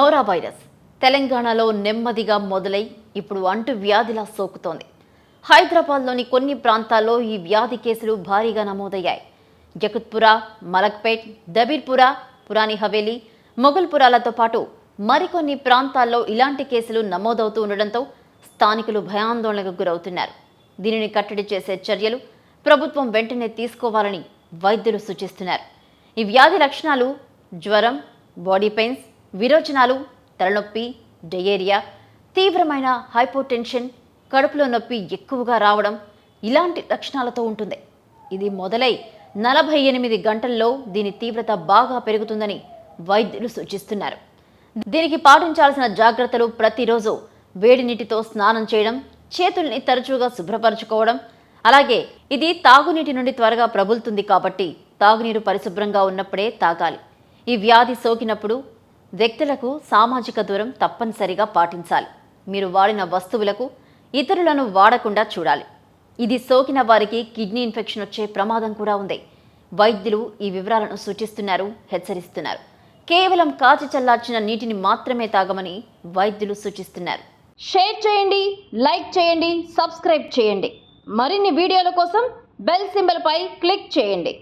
నోరా వైరస్ తెలంగాణలో నెమ్మదిగా మొదలై ఇప్పుడు అంటువ్యాధిలా సోకుతోంది. హైదరాబాద్లోని కొన్ని ప్రాంతాల్లో ఈ వ్యాధి కేసులు భారీగా నమోదయ్యాయి. జకుత్పురా, మలక్పేట్, దబీర్పురా, పురాని హవేలీ, మొగల్పురాలతో పాటు మరికొన్ని ప్రాంతాల్లో ఇలాంటి కేసులు నమోదవుతూ ఉండడంతో స్థానికులు భయాందోళనకు గురవుతున్నారు. దీనిని కట్టడి చేసే చర్యలు ప్రభుత్వం వెంటనే తీసుకోవాలని వైద్యులు సూచిస్తున్నారు. ఈ వ్యాధి లక్షణాలు జ్వరం, బాడీ పెయిన్స్, విరోచనాలు, తలనొప్పి, డయేరియా, తీవ్రమైన హైపోటెన్షన్, కడుపులో నొప్పి ఎక్కువగా రావడం ఇలాంటి లక్షణాలతో ఉంటుంది. ఇది మొదలై 48 గంటల్లో దీని తీవ్రత బాగా పెరుగుతుందని వైద్యులు సూచిస్తున్నారు. దీనికి పాటించాల్సిన జాగ్రత్తలు ప్రతిరోజు వేడి నీటితో స్నానం చేయడం, చేతుల్ని తరచుగా శుభ్రపరచుకోవడం, అలాగే ఇది తాగునీటి నుండి త్వరగా ప్రబులుతుంది కాబట్టి తాగునీరు పరిశుభ్రంగా ఉన్నప్పుడే తాగాలి. ఈ వ్యాధి సోకినప్పుడు వ్యక్తులకు సామాజిక దూరం తప్పనిసరిగా పాటించాలి. మీరు వాడిన వస్తువులకు ఇతరులను వాడకుండా చూడాలి. ఇది సోకిన వారికి కిడ్నీ ఇన్ఫెక్షన్ వచ్చే ప్రమాదం కూడా ఉంది. వైద్యులు ఈ వివరాలను సూచిస్తున్నారు, హెచ్చరిస్తున్నారు. కేవలం కాచి చల్లార్చిన నీటిని మాత్రమే తాగమని వైద్యులు సూచిస్తున్నారు. షేర్ చేయండి, లైక్ చేయండి, సబ్స్క్రైబ్ చేయండి. మరిన్ని వీడియోల కోసం బెల్ సింబల్ పై క్లిక్ చేయండి.